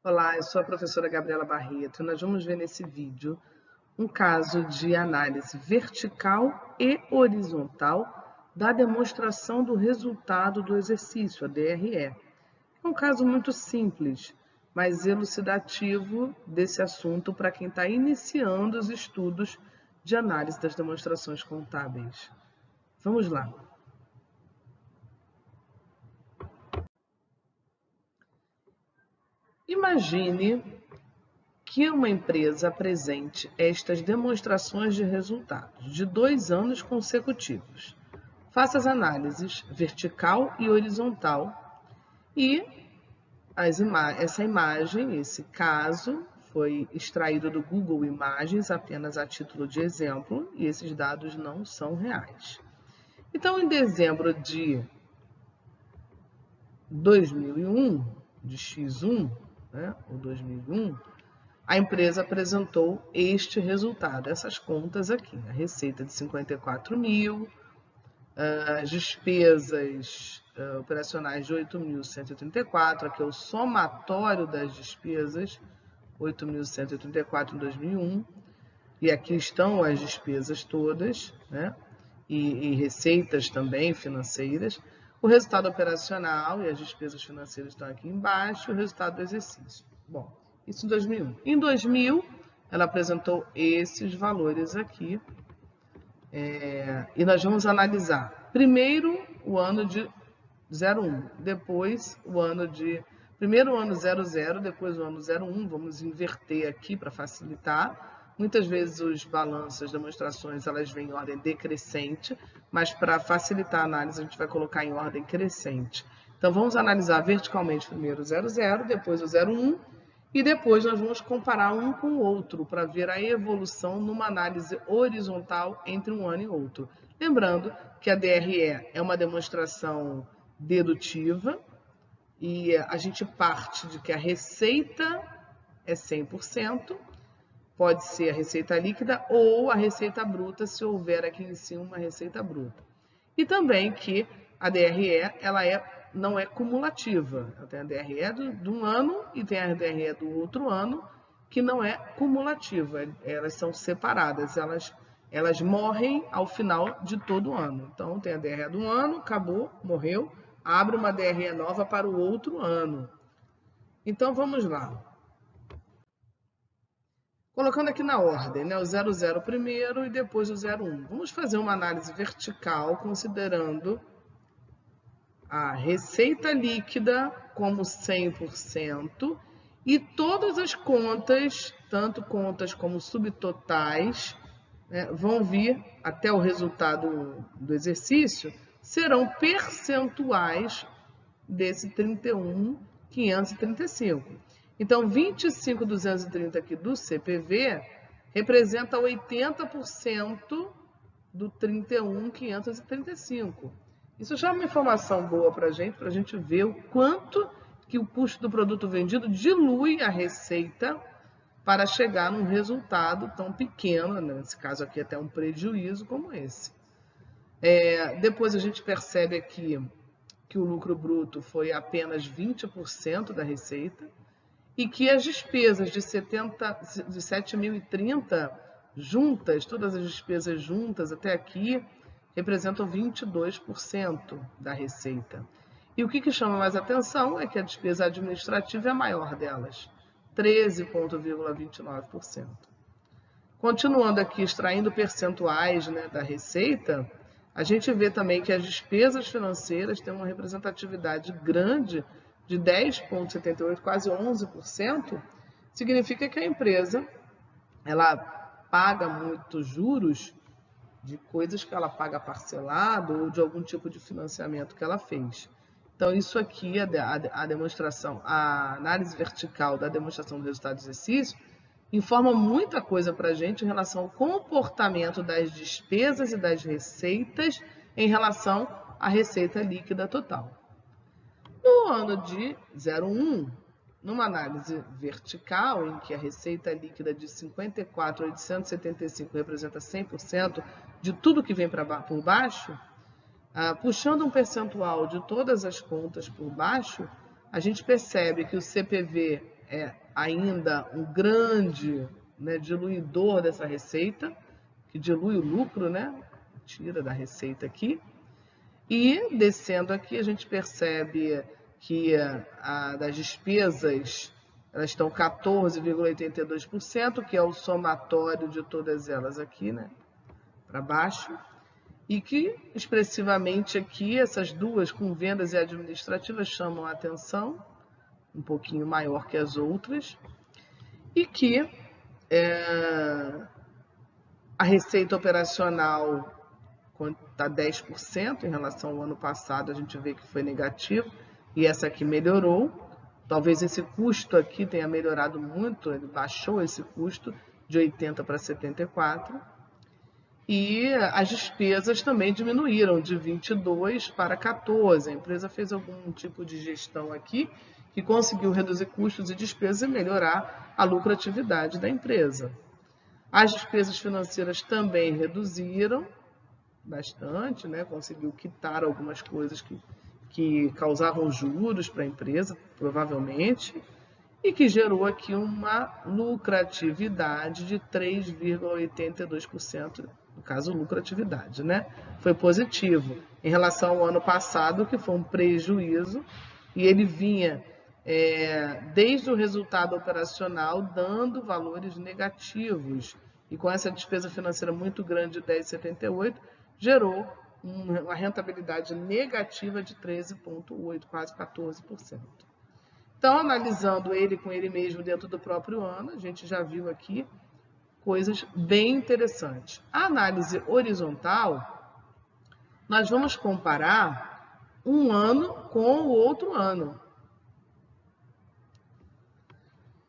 Olá, eu sou a professora Gabriela Barreto. Nós vamos ver nesse vídeo um caso de análise vertical e horizontal da demonstração do resultado do exercício, a DRE. É um caso muito simples, mas elucidativo desse assunto para quem está iniciando os estudos de análise das demonstrações contábeis. Vamos lá. Imagine que uma empresa apresente estas demonstrações de resultados de 2 anos consecutivos. Faça as análises vertical e horizontal e essa imagem, esse caso, foi extraído do Google Imagens apenas a título de exemplo e esses dados não são reais. Então, em dezembro de 2001, de X1, ou 2001, a empresa apresentou este resultado, essas contas aqui, a receita de 54 mil, as despesas operacionais de 8.134, aqui é o somatório das despesas, 8.134 em 2001, e aqui estão as despesas todas, e receitas também financeiras, o resultado operacional e as despesas financeiras estão aqui embaixo, e o resultado do exercício. Bom, isso em 2001. Em 2000, ela apresentou esses valores aqui. E nós vamos analisar primeiro o ano de 01, depois o ano de... Primeiro o ano 00, depois o ano 01. Vamos inverter aqui para facilitar. Muitas vezes os balanços, as demonstrações, elas vêm em ordem decrescente, mas para facilitar a análise a gente vai colocar em ordem crescente. Então vamos analisar verticalmente primeiro o 00, depois o 01, e depois nós vamos comparar um com o outro para ver a evolução numa análise horizontal entre um ano e outro. Lembrando que a DRE é uma demonstração dedutiva e a gente parte de que a receita é 100%, pode ser a receita líquida ou a receita bruta, se houver aqui em cima uma receita bruta. E também que a DRE não é cumulativa. Tem a DRE de um ano e tem a DRE do outro ano, que não é cumulativa. Elas são separadas, elas morrem ao final de todo ano. Então, tem a DRE de um ano, acabou, morreu, abre uma DRE nova para o outro ano. Então, vamos lá. Colocando aqui na ordem, o 00 primeiro e depois o 01. Vamos fazer uma análise vertical, considerando a receita líquida como 100% e todas as contas, tanto contas como subtotais, vão vir até o resultado do exercício, serão percentuais desse 31.535. Então, 25.230 aqui do CPV representa 80% do 31.535. Isso já é uma informação boa para a gente ver o quanto que o custo do produto vendido dilui a receita para chegar num resultado tão pequeno, nesse caso aqui até um prejuízo como esse. Depois a gente percebe aqui que o lucro bruto foi apenas 20% da receita e que as despesas de 7.030 juntas, todas as despesas juntas até aqui, representam 22% da receita. E o que chama mais atenção é que a despesa administrativa é a maior delas, 13,29%. Continuando aqui, extraindo percentuais da receita, a gente vê também que as despesas financeiras têm uma representatividade grande de 10,78%, quase 11%, significa que a empresa ela paga muitos juros de coisas que ela paga parcelado ou de algum tipo de financiamento que ela fez. Então, isso aqui, a demonstração, a análise vertical da demonstração do resultado do exercício, informa muita coisa para a gente em relação ao comportamento das despesas e das receitas em relação à receita líquida total. No ano de 01, numa análise vertical, em que a receita líquida de 54.875 representa 100% de tudo que vem por baixo, puxando um percentual de todas as contas por baixo, a gente percebe que o CPV é ainda um grande, né, diluidor dessa receita, que dilui o lucro, né? Tira da receita aqui. E descendo aqui, a gente percebe que das despesas, elas estão 14,82%, que é o somatório de todas elas aqui, né? Para baixo. E que, expressivamente aqui, essas duas, com vendas e administrativas, chamam a atenção, um pouquinho maior que as outras. E que a receita operacional está 10% em relação ao ano passado, a gente vê que foi negativo, e essa aqui melhorou. Talvez esse custo aqui tenha melhorado muito, ele baixou esse custo de 80 para 74. E as despesas também diminuíram de 22 para 14. A empresa fez algum tipo de gestão aqui que conseguiu reduzir custos e despesas e melhorar a lucratividade da empresa. As despesas financeiras também reduziram bastante, né? Conseguiu quitar algumas coisas que causavam juros para a empresa, provavelmente, e que gerou aqui uma lucratividade de 3,82%, no caso, lucratividade, né? Foi positivo em relação ao ano passado, que foi um prejuízo, e ele vinha desde o resultado operacional dando valores negativos, e com essa despesa financeira muito grande de 10,78, gerou uma rentabilidade negativa de 13,8%, quase 14%. Então, analisando ele com ele mesmo dentro do próprio ano, a gente já viu aqui coisas bem interessantes. A análise horizontal, nós vamos comparar um ano com o outro ano.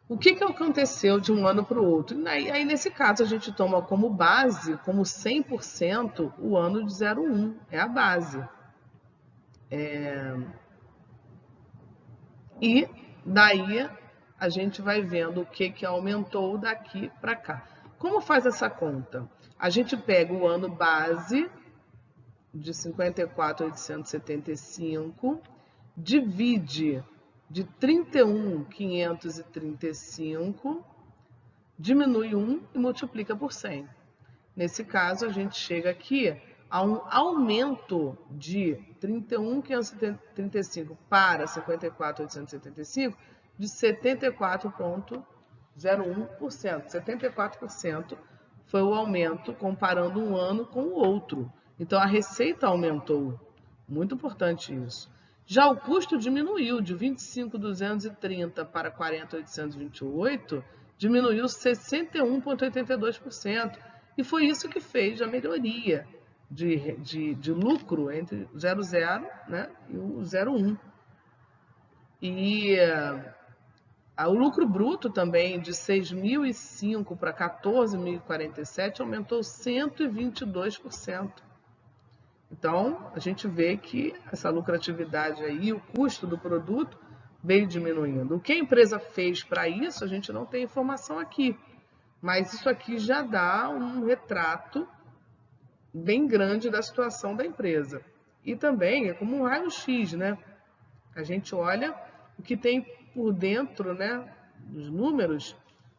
O que aconteceu de um ano para o outro? Aí, nesse caso, a gente toma como base, como 100%, o ano de 01, é a base. E daí a gente vai vendo o que aumentou daqui para cá. Como faz essa conta? A gente pega o ano base de 54.875, divide de 31.535, diminui 1 e multiplica por 100. Nesse caso, a gente chega aqui a um aumento de 31.535 para 54.875 de 74,01%. 74% foi o aumento comparando um ano com o outro. Então, a receita aumentou. Muito importante isso. Já o custo diminuiu de 25.230 para 40.828, diminuiu 61,82%. E foi isso que fez a melhoria de lucro entre o 00, né, e o 01. E o lucro bruto também, de 6.005 para 14.047, aumentou 122%. Então, a gente vê que essa lucratividade aí, o custo do produto, veio diminuindo. O que a empresa fez para isso, a gente não tem informação aqui. Mas isso aqui já dá um retrato bem grande da situação da empresa. E também é como um raio-x, né? A gente olha o que tem por dentro, né, dos números,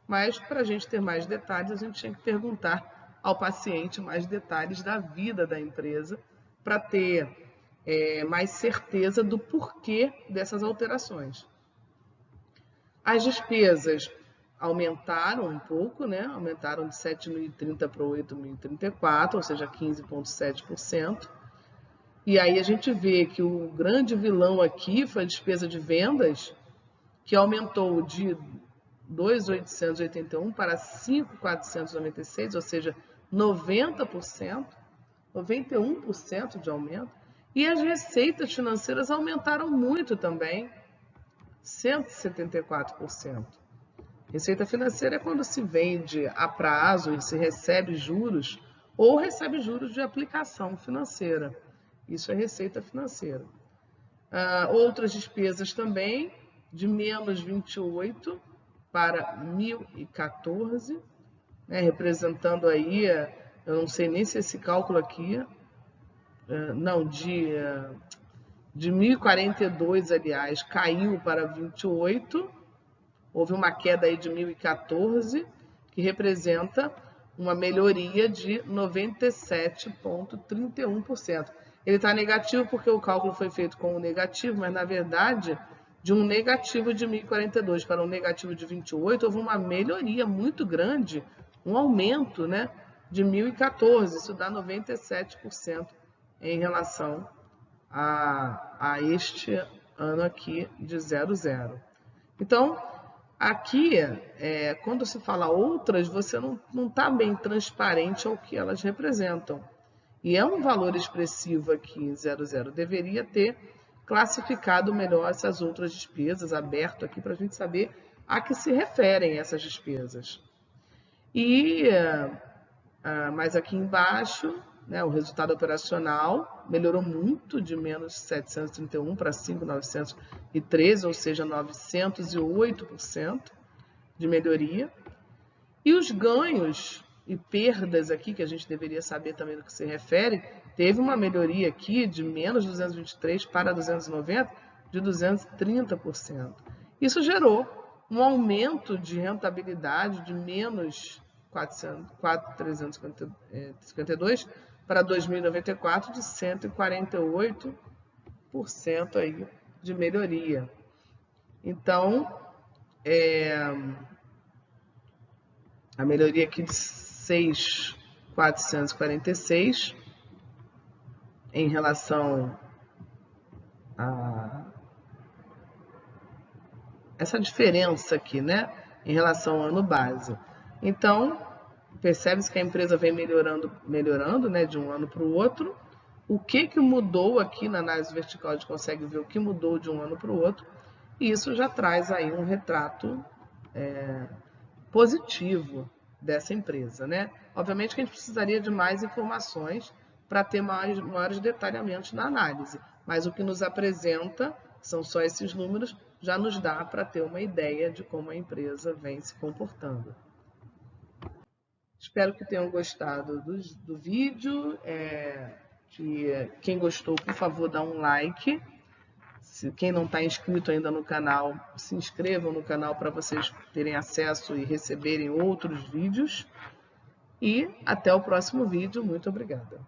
mas para a gente ter mais detalhes, a gente tinha que perguntar ao paciente mais detalhes da vida da empresa para ter mais certeza do porquê dessas alterações. As despesas aumentaram um pouco, né? Aumentaram de 7.030 para 8.034, ou seja, 15,7%. E aí a gente vê que o grande vilão aqui foi a despesa de vendas, que aumentou de 2.881 para 5.496, ou seja, 90%, 91% de aumento. E as receitas financeiras aumentaram muito também, 174%. Receita financeira é quando se vende a prazo e se recebe juros ou recebe juros de aplicação financeira. Isso é receita financeira. Outras despesas também, de menos 28 para 1.014, né, representando aí, eu não sei nem se esse cálculo aqui, não, de 1.042, aliás, caiu para 28, houve uma queda aí de 1.014, que representa uma melhoria de 97,31%. Ele está negativo porque o cálculo foi feito com o negativo, mas na verdade, de um negativo de 1.042 para um negativo de 28, houve uma melhoria muito grande, um aumento, né, de 1.014. Isso dá 97% em relação a este ano aqui de 00. Então, aqui, quando se fala outras, você não está bem transparente ao que elas representam. E é um valor expressivo aqui, 00. Deveria ter classificado melhor essas outras despesas, aberto aqui para a gente saber a que se referem essas despesas. E, mais aqui embaixo, né, o resultado operacional melhorou muito, de menos 731 para 5.913, ou seja, 908% de melhoria. E os ganhos e perdas aqui, que a gente deveria saber também do que se refere, teve uma melhoria aqui de menos 223 para 290, de 230%. Isso gerou um aumento de rentabilidade de menos 4.352 para 2.094, de 148% aí de melhoria. Então, a melhoria aqui de 6.446 em relação a essa diferença aqui, né, em relação ao ano base. Então, percebe-se que a empresa vem melhorando, né, de um ano para o outro. O que mudou aqui na análise vertical, a gente consegue ver o que mudou de um ano para o outro, e isso já traz aí um retrato positivo dessa empresa, né? Obviamente que a gente precisaria de mais informações para ter maiores detalhamentos na análise, mas o que nos apresenta são só esses números, já nos dá para ter uma ideia de como a empresa vem se comportando. Espero que tenham gostado do vídeo. Quem gostou, por favor, dá um like. Quem não está inscrito ainda no canal, se inscrevam no canal para vocês terem acesso e receberem outros vídeos. E até o próximo vídeo. Muito obrigada.